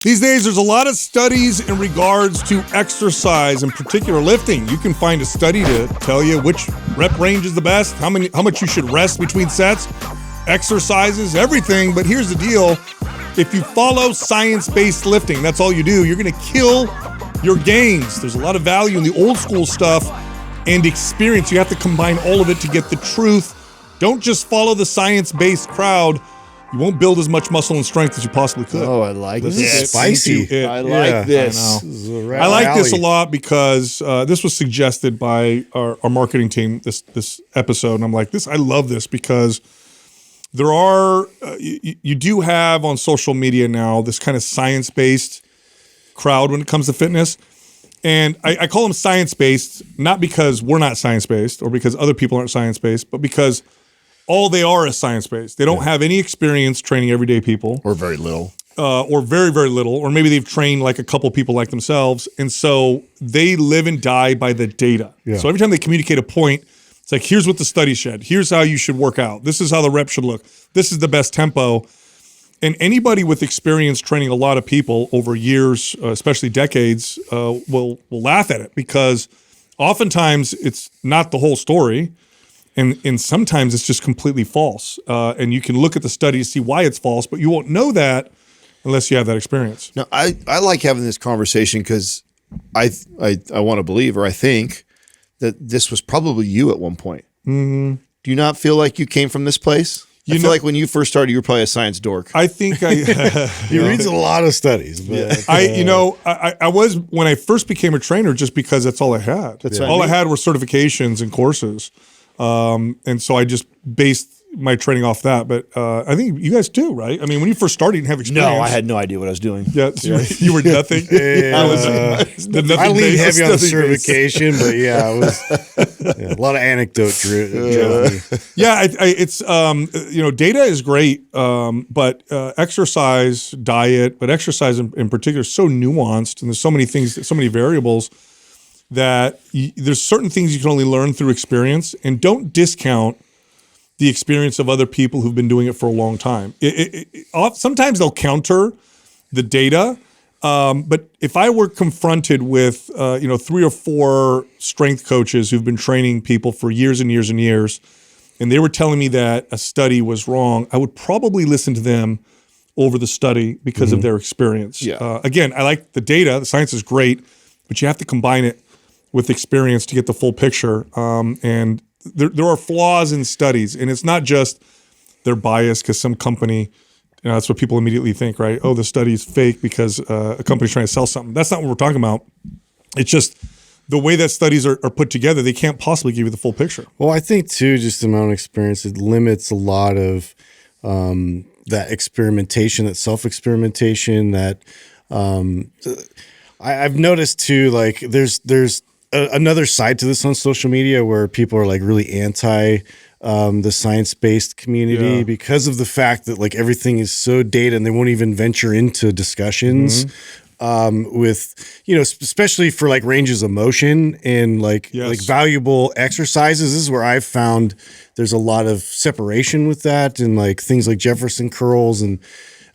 These days, there's a lot of studies in regards to exercise, in particular lifting. You can find a study to tell you which rep range is the best, how much you should rest between sets, exercises, everything. But here's the deal. If you follow science-based lifting, that's all you do, you're going to kill your gains. There's a lot of value in the old school stuff and experience. You have to combine all of it to get the truth. Don't just follow the science-based crowd. You won't build as much muscle and strength as you possibly could. Oh, I like this. Is spicy. I like this. I like this a lot because this was suggested by our marketing team, this episode. And I'm like, I love this because there are, you do have on social media now this kind of science-based crowd when it comes to fitness. And I call them science-based, not because we're not science-based or because other people aren't science-based, but because all they are is science-based. They don't have any experience training everyday people. Or very little. Or very, very little. Or maybe they've trained like a couple people like themselves. And so they live and die by the data. Yeah. So every time they communicate a point, it's like, here's what the study said. Here's how you should work out. This is how the rep should look. This is the best tempo. And anybody with experience training a lot of people over years, especially decades, will laugh at it because oftentimes it's not the whole story. And sometimes it's just completely false. And you can look at the study to see why it's false, but you won't know that unless you have that experience. No, I like having this conversation because I want to believe, or I think, that this was probably you at one point. Mm-hmm. Do you not feel like you came from this place? I feel like when you first started, you were probably a science dork. I think he reads a lot of studies. But, I was, when I first became a trainer, just because that's all I had. That's all I had were certifications and courses. And so I just based my training off that, but I think you guys too, right? I mean, when you first started, you didn't have experience. No, I had no idea what I was doing. Yeah, you were nothing. I lean heavy on certification, but it was a lot of anecdote. It's data is great, but exercise, diet, but exercise in particular is so nuanced, and there's so many things, so many variables that there's certain things you can only learn through experience, and don't discount the experience of other people who've been doing it for a long time. Sometimes they'll counter the data, but if I were confronted with 3 or 4 strength coaches who've been training people for years and years and years, and they were telling me that a study was wrong, I would probably listen to them over the study because of their experience. Yeah. Again, I like the data. The science is great, but you have to combine it with experience to get the full picture. And there are flaws in studies, and it's not just they're biased because some company, that's what people immediately think, right? Oh, the study is fake because a company's trying to sell something. That's not what we're talking about. It's just the way that studies are put together, they can't possibly give you the full picture. Well, I think too, just the amount of experience, it limits a lot of that experimentation, that self-experimentation, that I've noticed too, like there's another side to this on social media where people are like really anti the science-based community because of the fact that like everything is so data and they won't even venture into discussions with, especially for like ranges of motion and like valuable exercises. This is where I've found there's a lot of separation with that, and like things like Jefferson curls and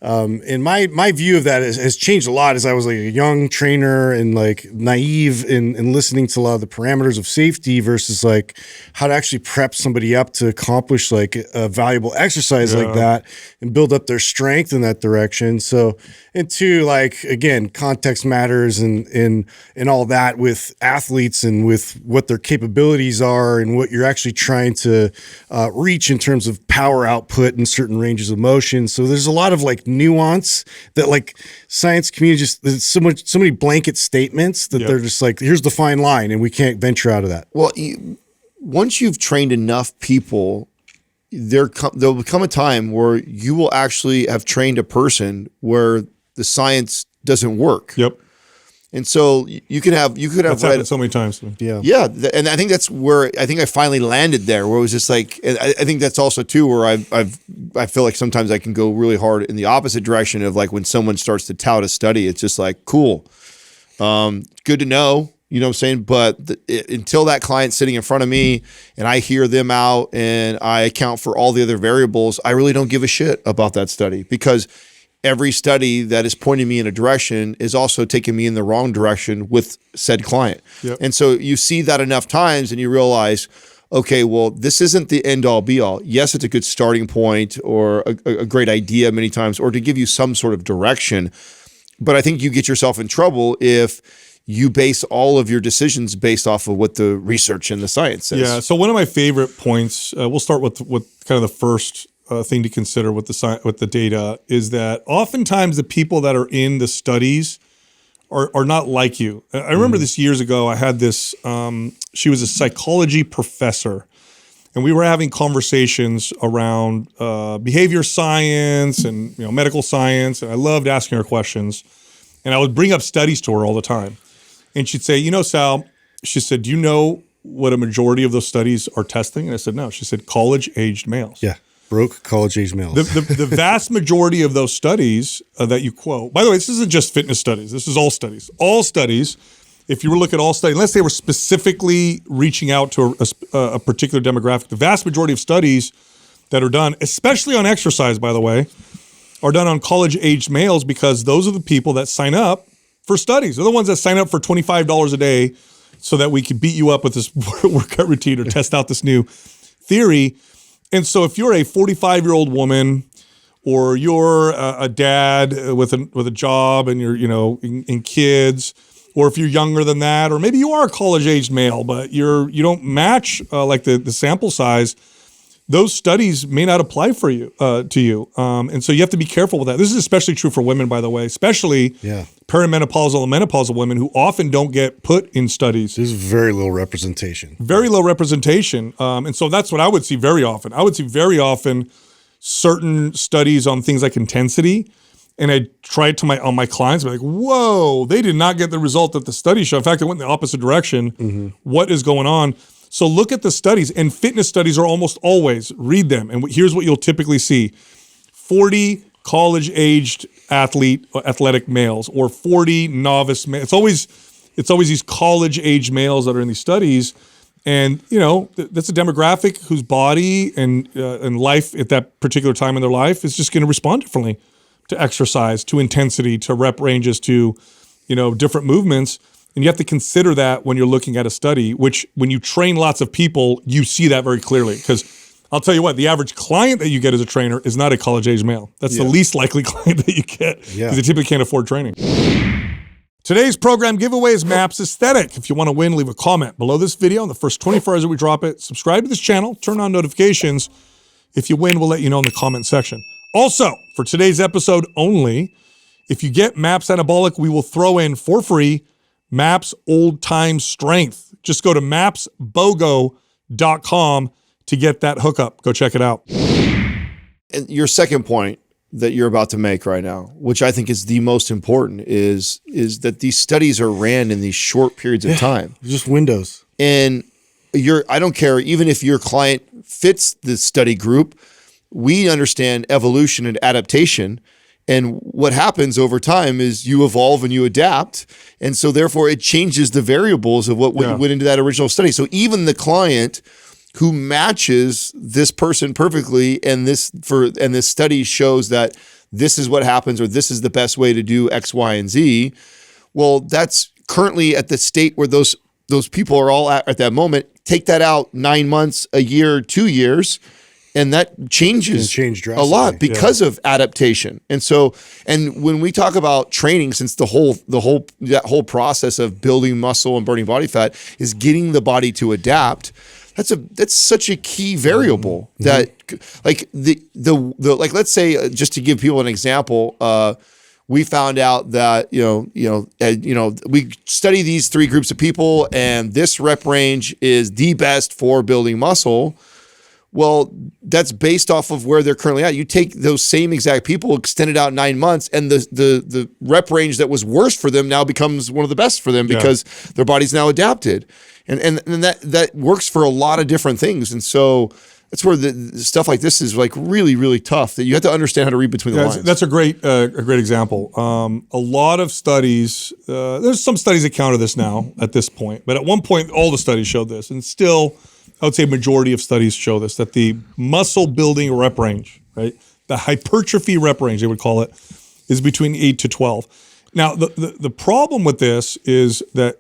my view of that has changed a lot as I was like a young trainer and like naive in listening to a lot of the parameters of safety versus like how to actually prep somebody up to accomplish like a valuable exercise like that and build up their strength in that direction. So, and two, like, again, context matters and all that with athletes and with what their capabilities are and what you're actually trying to reach in terms of power output in certain ranges of motion. So there's a lot of like nuance that like science community just, there's so many blanket statements that they're just like, here's the fine line and we can't venture out of that. Well, once you've trained enough people, there'll become a time where you will actually have trained a person where the science doesn't work. Yep. And so you could have that's happened so many times. Yeah. And I think that's where I think I finally landed there, where it was just like, I think that's also too where I feel like sometimes I can go really hard in the opposite direction of like when someone starts to tout a study, it's just like, cool, good to know, you know what I'm saying? But until that client's sitting in front of me and I hear them out and I account for all the other variables, I really don't give a shit about that study, because every study that is pointing me in a direction is also taking me in the wrong direction with said client. Yep. And so you see that enough times and you realize, okay, well, this isn't the end all be all. Yes, it's a good starting point or a great idea many times, or to give you some sort of direction. But I think you get yourself in trouble if you base all of your decisions based off of what the research and the science says. Yeah. So one of my favorite points, we'll start with kind of the first thing to consider with the data, is that oftentimes the people that are in the studies are not like you. I remember this years ago. I had this. She was a psychology professor, and we were having conversations around behavior science and medical science. And I loved asking her questions, and I would bring up studies to her all the time. And she'd say, Sal, she said, do you know what a majority of those studies are testing? And I said, no. She said, college-aged males. Yeah. Broke college-age males. The vast majority of those studies that you quote, by the way, this isn't just fitness studies. This is all studies. All studies, if you were to look at all studies, unless they were specifically reaching out to a particular demographic, the vast majority of studies that are done, especially on exercise, by the way, are done on college-aged males, because those are the people that sign up for studies. They're the ones that sign up for $25 a day so that we can beat you up with this workout routine or test out this new theory. And so if you're a 45-year-old woman, or you're a dad with a job and you're in kids, or if you're younger than that, or maybe you are a college-aged male but you don't match like the sample size, those studies may not apply for you to you, and so you have to be careful with that. This is especially true for women, by the way, especially perimenopausal and menopausal women who often don't get put in studies. There's very little representation. Very low representation. And so that's what I would see very often. I would see very often certain studies on things like intensity. And I tried on my clients, be like, whoa, they did not get the result that the study showed. In fact, it went in the opposite direction. What is going on? So look at the studies, and fitness studies are almost always, read them. And here's what you'll typically see: 40 college-aged athletic males, or 40 novice males. It's always these college-aged males that are in these studies, and that's a demographic whose body and life at that particular time in their life is just going to respond differently to exercise, to intensity, to rep ranges, to different movements. And you have to consider that when you're looking at a study, which when you train lots of people, you see that very clearly. Because I'll tell you what, the average client that you get as a trainer is not a college-age male. That's the least likely client that you get, because they typically can't afford training. Today's program giveaway is MAPS Aesthetic. If you want to win, leave a comment below this video in the first 24 hours that we drop it. Subscribe to this channel, turn on notifications. If you win, we'll let you know in the comment section. Also, for today's episode only, if you get MAPS Anabolic, we will throw in for free MAPS Old Time Strength. Just go to mapsbogo.com to get that hookup. Go check it out. And your second point that you're about to make right now, which I think is the most important, is that these studies are ran in these short periods of time. Just windows. And I don't care, even if your client fits the study group, we understand evolution and adaptation. And what happens over time is you evolve and you adapt. And so therefore it changes the variables of what went into that original study. So even the client who matches this person perfectly, and this study shows that this is what happens, or this is the best way to do X, Y, and Z. Well, that's currently at the state where those people are all at that moment. Take that out 9 months, a year, 2 years, and that changes a lot because of adaptation. And so, and when we talk about training, since that whole process of building muscle and burning body fat is getting the body to adapt, that's such a key variable that, like like, let's say, just to give people an example, we found out that we study these 3 groups of people, and this rep range is the best for building muscle. Well, that's based off of where they're currently at. You take those same exact people, extend it out 9 months, and the rep range that was worse for them now becomes one of the best for them because their body's now adapted. And that works for a lot of different things. And so that's where the stuff like this is like really, really tough, that you have to understand how to read between the lines. That's a great example. A lot of studies, there's some studies that counter this now at this point, but at one point, all the studies showed this, and still, I would say a majority of studies show this, that the muscle building rep range, right? The hypertrophy rep range, they would call it, is between 8 to 12. Now, the problem with this is that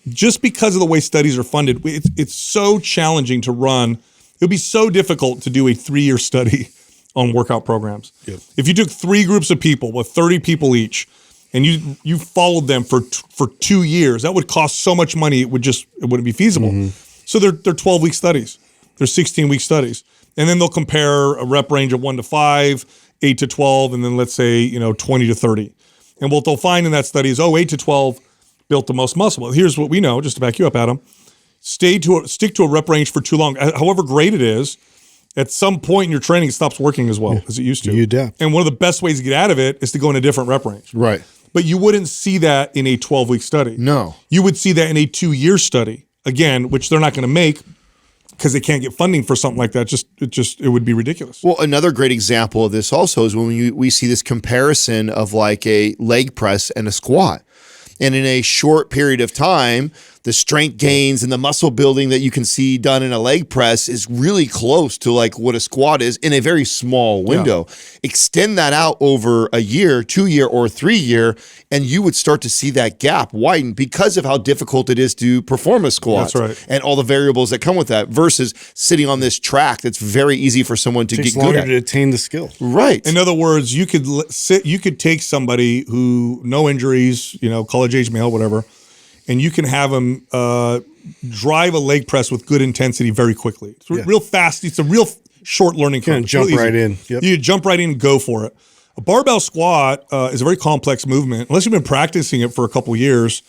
just because of the way studies are funded, it's so challenging to run. It would be so difficult to do a 3-year study on workout programs. Yep. If you took 3 groups of people with 30 people each, and you followed them for 2 years, that would cost so much money. It wouldn't be feasible. So they're 12-week studies. They're 16-week studies, and then they'll compare a rep range of 1 to 5, 8 to 12, and then let's say 20 to 30. And what they'll find in that study is 8 to 12 built the most muscle. Well, here's what we know, just to back you up, Adam. Stick to a rep range for too long. However great it is, at some point in your training, it stops working as well as it used to. You adapt. And one of the best ways to get out of it is to go in a different rep range. Right. But you wouldn't see that in a 12-week study. No. You would see that in a 2-year study, again, which they're not going to make because they can't get funding for something like that. It would be ridiculous. Well, another great example of this also is when we see this comparison of like a leg press and a squat. And in a short period of time, the strength gains and the muscle building that you can see done in a leg press is really close to like what a squat is in a very small window. Yeah. Extend that out over a year, 2-year, or 3-year, and you would start to see that gap widen because of how difficult it is to perform a squat. That's right. And all the variables that come with that versus sitting on this track that's very easy for someone to get good at. To attain the skill. Right. In other words, you could take somebody who, no injuries, college age male, whatever, and you can have them drive a leg press with good intensity very quickly. It's real fast. It's a real short learning curve. Jump right in. Yep. You jump right in and go for it. A barbell squat is a very complex movement. Unless you've been practicing it for a couple of years,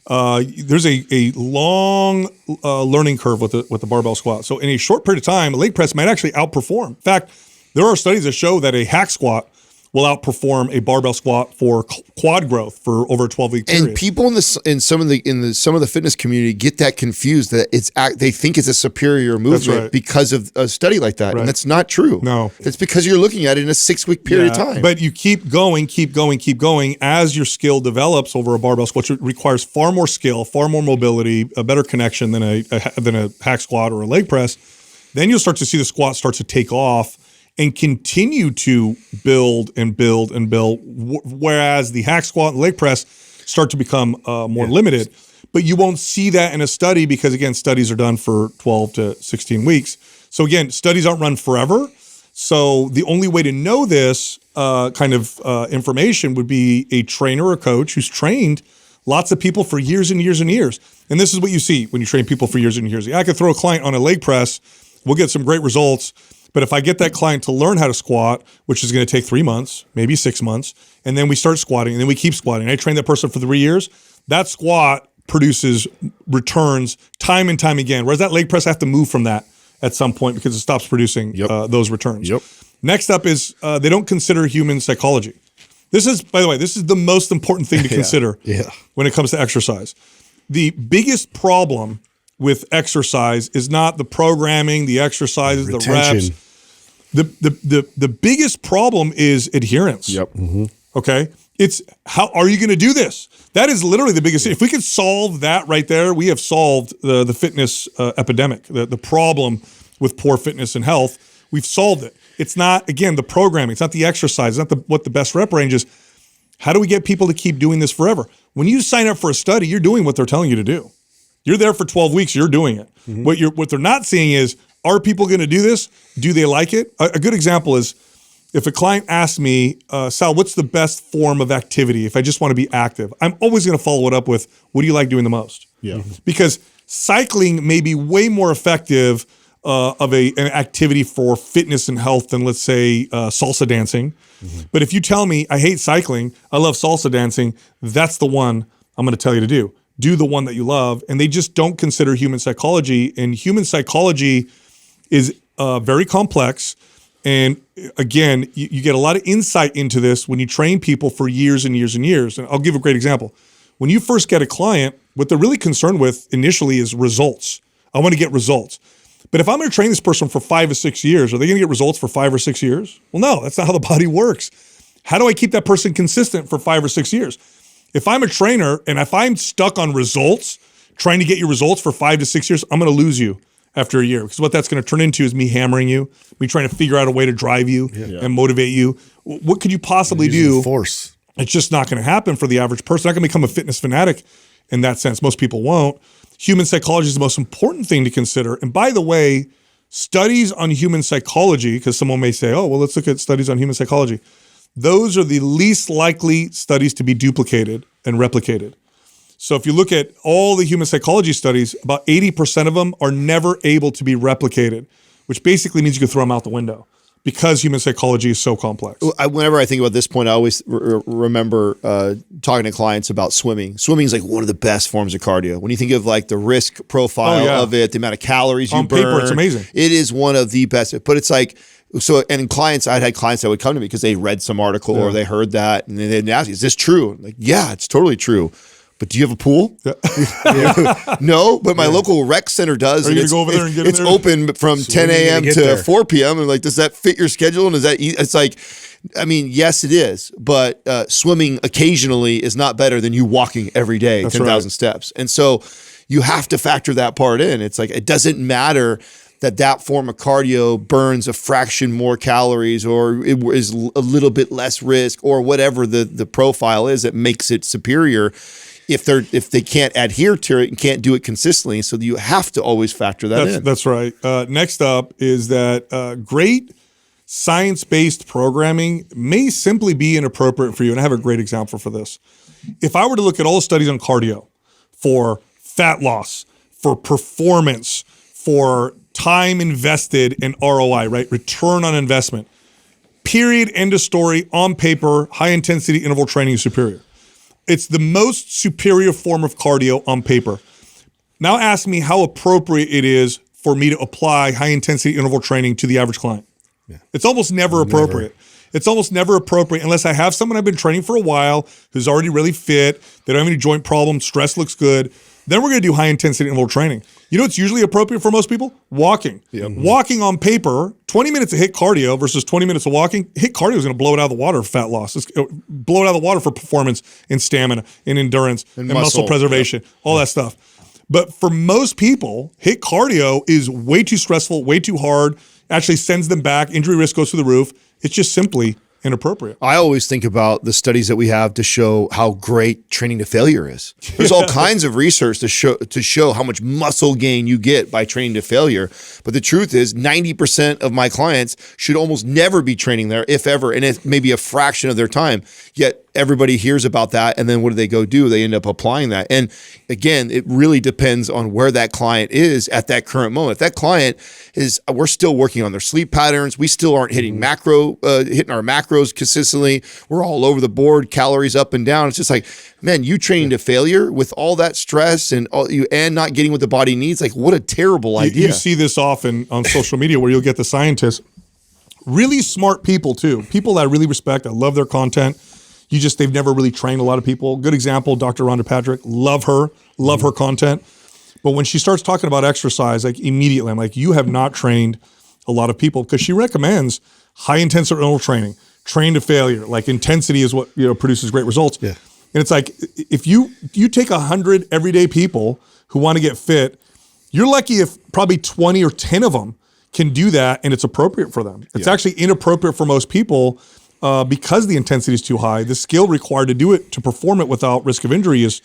there's a long learning curve with the barbell squat. So in a short period of time, a leg press might actually outperform. In fact, there are studies that show that a hack squat will outperform a barbell squat for quad growth for over a 12-week period. And people in some of the fitness community get that confused that they think it's a superior movement because of a study like that, and that's not true. No, it's because you're looking at it in a 6-week period of time. But you keep going as your skill develops over a barbell squat, which requires far more skill, far more mobility, a better connection than a hack squat or a leg press. Then you'll start to see the squat start to take off and continue to build and build and build, whereas the hack squat and leg press start to become more limited. But you won't see that in a study because, again, studies are done for 12 to 16 weeks. So, again, studies aren't run forever. So the only way to know this kind of information would be a trainer or coach who's trained lots of people for years and years and years. And this is what you see when you train people for years and years. I could throw a client on a leg press. We'll get some great results. But if I get that client to learn how to squat, which is going to take 3 months, maybe 6 months, and then we start squatting, and then we keep squatting. I train that person for 3 years. That squat produces returns time and time again, whereas that leg press I have to move from that at some point because it stops producing those returns. Yep. Next up is they don't consider human psychology. This is, by the way, this is the most important thing to consider when it comes to exercise. The biggest problem with exercise is not the programming, the exercises, the reps. The biggest problem is adherence. Yep. Mm-hmm. Okay? It's how are you going to do this? That is literally the biggest thing. If we could solve that right there, we have solved the fitness epidemic, the problem with poor fitness and health. We've solved it. It's not, again, the programming. It's not the exercise. It's not what the best rep range is. How do we get people to keep doing this forever? When you sign up for a study, you're doing what they're telling you to do. You're there for 12 weeks. You're doing it. Mm-hmm. What they're not seeing is, are people going to do this? Do they like it? A good example is if a client asks me, Sal, what's the best form of activity if I just want to be active? I'm always going to follow it up with, what do you like doing the most? Yeah. Because cycling may be way more effective of an activity for fitness and health than, let's say, salsa dancing. Mm-hmm. But if you tell me, I hate cycling, I love salsa dancing, that's the one I'm going to tell you to do. Do the one that you love. And they just don't consider human psychology. And human psychology is very complex. And again, you get a lot of insight into this when you train people for years and years and years. And I'll give a great example. When you first get a client, what they're really concerned with initially is results. I want to get results. But if I'm going to train this person for 5 or 6 years, are they going to get results for 5 or 6 years? Well, no, that's not how the body works. How do I keep that person consistent for 5 or 6 years? If I'm a trainer and if I'm stuck on results, trying to get you results for 5 to 6 years, I'm going to lose you after a year, because what that's going to turn into is me hammering you, me trying to figure out a way to drive you and motivate you, what could you possibly Using do? force. It's just not going to happen for the average person. Not going to become a fitness fanatic in that sense. Most people won't. Human psychology is the most important thing to consider. And by the way, studies on human psychology, because someone may say, oh, well, let's look at studies on human psychology. Those are the least likely studies to be duplicated and replicated. So if you look at all the human psychology studies, about 80% of them are never able to be replicated, which basically means you can throw them out the window because human psychology is so complex. Whenever I think about this point, I always remember talking to clients about swimming. Swimming is like one of the best forms of cardio. When you think of like the risk profile of it, the amount of calories you burn. On paper, it's amazing. It is one of the best. But it's like, so, and clients, I'd had clients that would come to me because they read some article or they heard that and they'd ask me, is this true? I'm like, yeah, it's totally true. But do you have a pool? Yeah. No, but my local rec center does. Are you going to go over there and get in there? It's open from 10 a.m. to 4 p.m. And like, does that fit your schedule? And is that, it's like, I mean, yes, it is. But swimming occasionally is not better than you walking every day, 10,000 steps. And so you have to factor that part in. It's like, it doesn't matter that form of cardio burns a fraction more calories or it is a little bit less risk or whatever the profile is that makes it superior if they can't adhere to it and can't do it consistently. So you have to always factor that in. That's right. Next up is that great science-based programming may simply be inappropriate for you. And I have a great example for this. If I were to look at all the studies on cardio for fat loss, for performance, for time invested in ROI, right? Return on investment. Period, end of story, on paper, high intensity interval training is superior. It's the most superior form of cardio on paper. Now ask me how appropriate it is for me to apply high intensity interval training to the average client. Yeah. It's almost never appropriate. It's almost never appropriate unless I have someone I've been training for a while who's already really fit, they don't have any joint problems, stress looks good. Then we're going to do high intensity interval training. You know what's usually appropriate for most people? Walking. Yep. Walking on paper, 20 minutes of HIIT cardio versus 20 minutes of walking. HIIT cardio is going to blow it out of the water for fat loss. It's blow it out of the water for performance and stamina and endurance and muscle preservation, all that stuff. But for most people, HIIT cardio is way too stressful, way too hard, actually sends them back. Injury risk goes through the roof. It's just simply inappropriate. I always think about the studies that we have to show how great training to failure is. There's all kinds of research to show how much muscle gain you get by training to failure. But the truth is 90% of my clients should almost never be training there, if ever, and it's maybe a fraction of their time. Yet everybody hears about that, and then what do they go do? They end up applying that. And again, it really depends on where that client is at that current moment. If that client is, we're still working on their sleep patterns. We still aren't hitting our macros consistently. We're all over the board, calories up and down. It's just like, man, you training to failure with all that stress and not getting what the body needs. Like, what a terrible idea. You see this often on social media where you'll get the scientists, really smart people too, people that I really respect. I love their content. They've never really trained a lot of people. Good example, Dr. Rhonda Patrick. Love her content. But when she starts talking about exercise, like immediately, I'm like, you have not trained a lot of people, because she recommends high intensity interval training, train to failure. Like intensity is what produces great results. Yeah. And it's like, if you take 100 everyday people who want to get fit, you're lucky if probably 20 or 10 of them can do that and it's appropriate for them. It's actually inappropriate for most people. Because the intensity is too high, the skill required to do it, to perform it without risk of injury is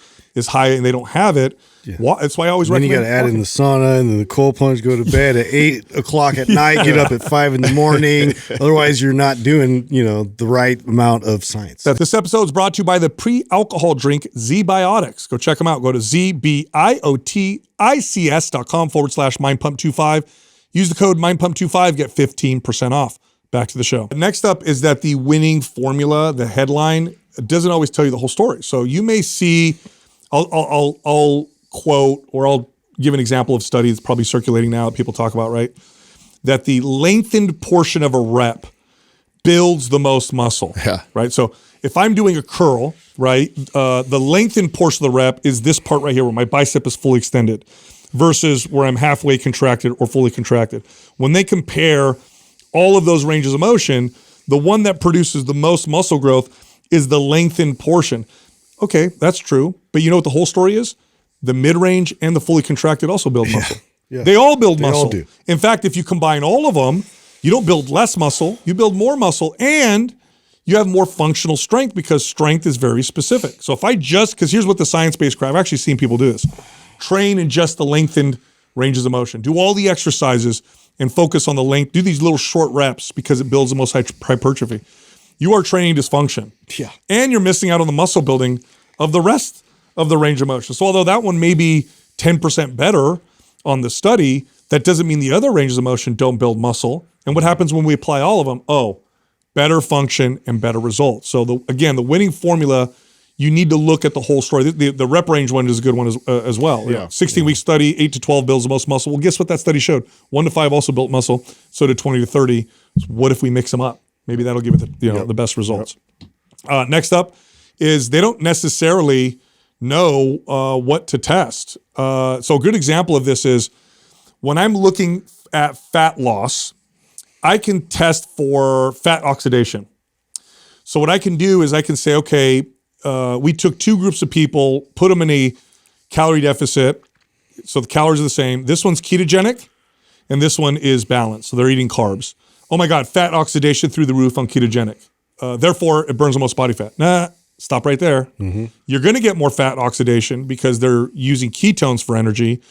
high, and they don't have it. Yeah. That's why I always recommend. Then you got to add in the sauna and then the cold plunge, go to bed at 8 o'clock at night, get up at 5 in the morning. Otherwise, you're not doing, the right amount of science. This episode is brought to you by the pre-alcohol drink ZBiotics. Go check them out. Go to zbiotics.com/mindpump25. Use the code mindpump25, get 15% off. Back to the show. Next up is that the winning formula, the headline, doesn't always tell you the whole story. So you may see, I'll quote, or I'll give an example of study that's probably circulating now that people talk about, right? That the lengthened portion of a rep builds the most muscle, right? So if I'm doing a curl, right, the lengthened portion of the rep is this part right here where my bicep is fully extended versus where I'm halfway contracted or fully contracted. When they compare all of those ranges of motion, the one that produces the most muscle growth is the lengthened portion. Okay, that's true. But you know what the whole story is? The mid-range and the fully contracted also build muscle. Yeah. They all build muscle. All do. In fact, if you combine all of them, you don't build less muscle, you build more muscle, and you have more functional strength because strength is very specific. So if I because here's what the science-based crowd, I've actually seen people do this. Train in just the lengthened ranges of motion. Do all the exercises and focus on the length. Do these little short reps because it builds the most hypertrophy. You are training dysfunction. Yeah. And you're missing out on the muscle building of the rest of the range of motion. So although that one may be 10% better on the study, that doesn't mean the other ranges of motion don't build muscle. And what happens when we apply all of them? Oh, better function and better results. So again, the winning formula, you need to look at the whole story. The rep range one is a good one as well. Yeah. 16-week study, 8 to 12 builds the most muscle. Well, guess what that study showed? 1 to 5 also built muscle. So did 20 to 30. So what if we mix them up? Maybe that'll give it the best results. Next up is they don't necessarily know what to test. So a good example of this is when I'm looking at fat loss, I can test for fat oxidation. So what I can do is I can say, okay, we took 2 groups of people, put them in a calorie deficit. So the calories are the same. This one's ketogenic and this one is balanced. So they're eating carbs. Oh my God, fat oxidation through the roof on ketogenic. Therefore, it burns the most body fat. Nah, stop right there. Mm-hmm. You're going to get more fat oxidation because they're using ketones for energy.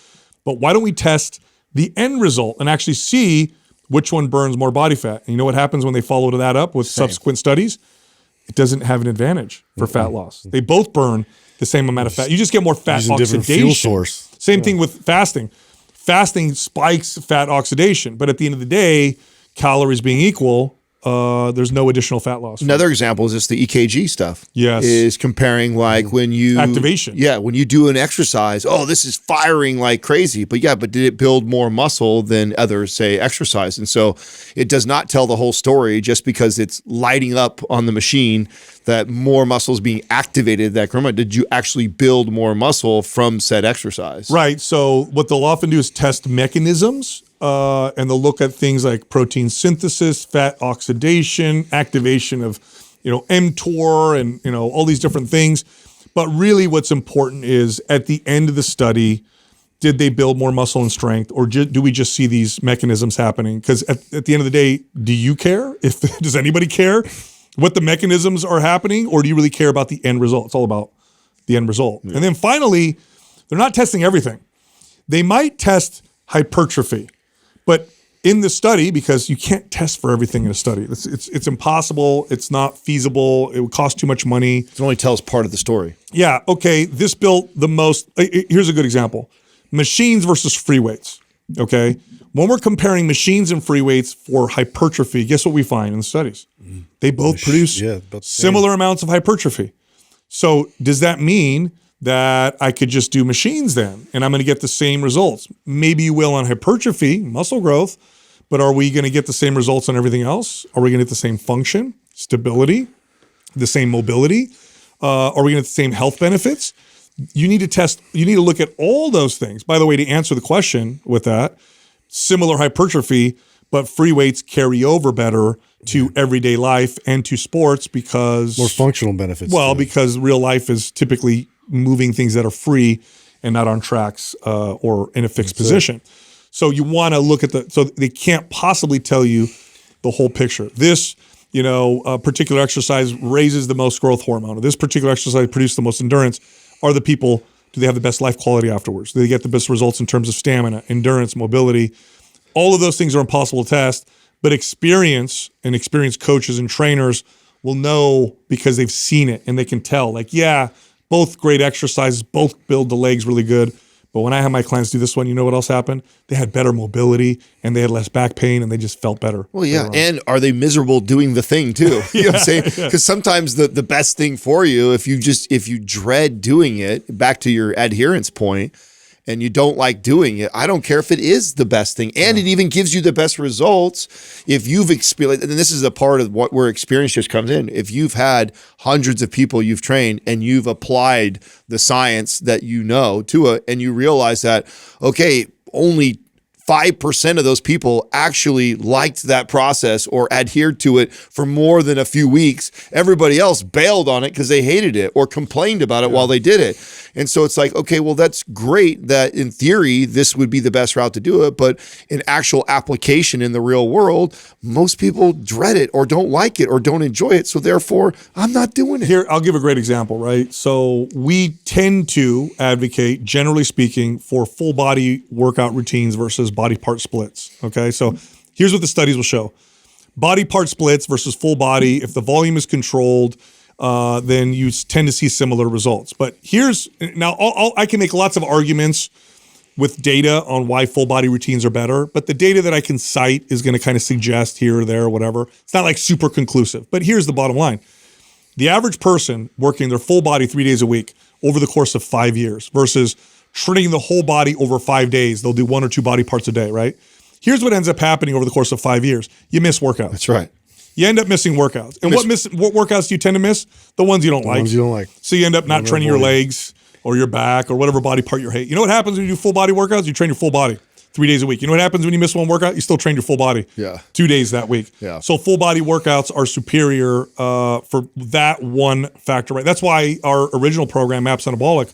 But why don't we test the end result and actually see which one burns more body fat? And you know what happens when they follow that up with subsequent studies? It doesn't have an advantage for fat loss. They both burn the same amount of fat. You just get more fat Using oxidation. different fuel source. Same thing with fasting. Fasting spikes fat oxidation, but at the end of the day, calories being equal, there's no additional fat loss. Another example is just the EKG stuff. Yes. Is comparing like when you activation. Yeah, when you do an exercise, oh, this is firing like crazy. But did it build more muscle than others say exercise? And so it does not tell the whole story just because it's lighting up on the machine that more muscle is being activated that hormone. Did you actually build more muscle from said exercise? Right. So what they'll often do is test mechanisms. And they'll look at things like protein synthesis, fat oxidation, activation of, mTOR and, all these different things. But really what's important is at the end of the study, did they build more muscle and strength or do we just see these mechanisms happening? Because at the end of the day, do you care? Does anybody care what the mechanisms are happening or do you really care about the end result? It's all about the end result. Yeah. And then finally, they're not testing everything. They might test hypertrophy. But in the study, because you can't test for everything in a study, it's impossible. It's not feasible. It would cost too much money. It only tells part of the story. Yeah. Okay. This built the most. Here's a good example: machines versus free weights. Okay. When we're comparing machines and free weights for hypertrophy, guess what we find in the studies? They both produce similar amounts of hypertrophy. So does that mean that I could just do machines then and I'm going to get the same results? Maybe you will on hypertrophy, muscle growth, but are we going to get the same results on everything else? Are we going to get the same function, stability, the same mobility? Are we going to get the same health benefits? You need to test, you need to look at all those things. By the way, to answer the question with that, similar hypertrophy, but free weights carry over better to everyday life and to sports because more functional benefits. Well, because real life is typically moving things that are free and not on tracks or in a fixed position. So you want to look at so they can't possibly tell you the whole picture. This, particular exercise raises the most growth hormone. Or this particular exercise produces the most endurance. Are the people, do they have the best life quality afterwards? Do they get the best results in terms of stamina, endurance, mobility? All of those things are impossible to test, but experienced coaches and trainers will know because they've seen it and they can tell both great exercises, both build the legs really good. But when I had my clients do this one, you know what else happened? They had better mobility and they had less back pain and they just felt better. Well, yeah. And are they miserable doing the thing too? You know what I'm saying? Because sometimes the best thing for you, if you dread doing it, back to your adherence point, and you don't like doing it, I don't care if it is the best thing. And it even gives you the best results if you've experienced, and this is a part of where experience just comes in. If you've had hundreds of people you've trained and you've applied the science that you know to it, and you realize that, okay, only 5% of those people actually liked that process or adhered to it for more than a few weeks. Everybody else bailed on it because they hated it or complained about it while they did it. And so it's like, okay, well, that's great that in theory, this would be the best route to do it. But in actual application in the real world, most people dread it or don't like it or don't enjoy it. So therefore, I'm not doing it. Here, I'll give a great example, right? So we tend to advocate, generally speaking, for full body workout routines versus body part splits. Okay, so here's what the studies will show. Body part splits versus full body, if the volume is controlled, then you tend to see similar results. But here's, now I can make lots of arguments with data on why full body routines are better, but the data that I can cite is going to kind of suggest here or there or whatever. It's not like super conclusive, but here's the bottom line. The average person working their full body 3 days a week over the course of 5 years versus training the whole body over 5 days, they'll do 1 or 2 body parts a day, right? Here's what ends up happening over the course of 5 years. You miss workouts. That's right. You end up missing workouts. And what workouts do you tend to miss? The ones you don't like. ones you don't like. So you end up not training your legs or your back or whatever body part you hate. You know what happens when you do full body workouts? You train your full body 3 days a week. You know what happens when you miss one workout? You still train your full body 2 days that week. Yeah. So full body workouts are superior for that one factor, right? That's why our original program, MAPS Anabolic,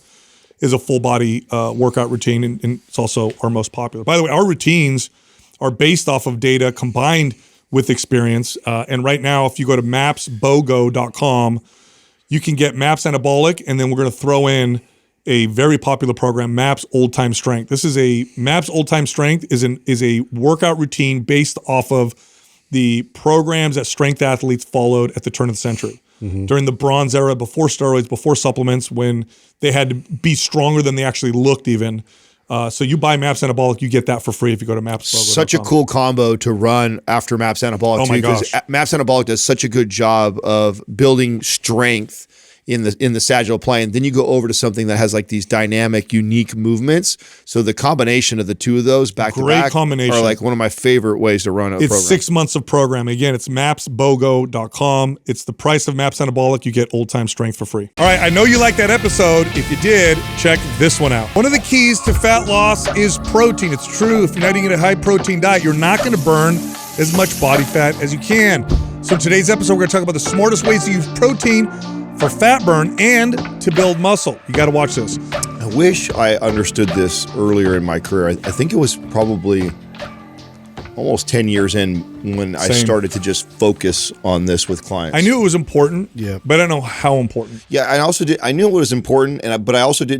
is a full body workout routine, and it's also our most popular. By the way, our routines are based off of data combined with experience. And right now, if you go to mapsbogo.com, you can get MAPS Anabolic, and then we're going to throw in a very popular program, MAPS Old Time Strength. This is MAPS Old Time Strength is a workout routine based off of the programs that strength athletes followed at the turn of the century. During the Bronze Era, before steroids, before supplements, when they had to be stronger than they actually looked even. So you buy MAPS Anabolic, you get that for free if you go to mapsbogo.com. Such a cool combo to run after MAPS Anabolic. Oh my gosh. MAPS Anabolic does such a good job of building strength in the sagittal plane. Then you go over to something that has like these dynamic, unique movements. So the combination of the two of those back to back are like one of my favorite ways to run a program. It's 6 months of programming. Again, it's mapsbogo.com. It's the price of MAPS Anabolic. You get Old Time Strength for free. All right, I know you liked that episode. If you did, check this one out. One of the keys to fat loss is protein. It's true. If you're not eating a high protein diet, you're not going to burn as much body fat as you can. So in today's episode, we're going to talk about the smartest ways to use protein for fat burn and to build muscle. You got to watch this. I wish I understood this earlier in my career. I think it was probably almost 10 years in when I started to just focus on this with clients. I knew it was important, Yeah. but I don't know how important. Yeah, I also did. I knew it was important, but I also didn't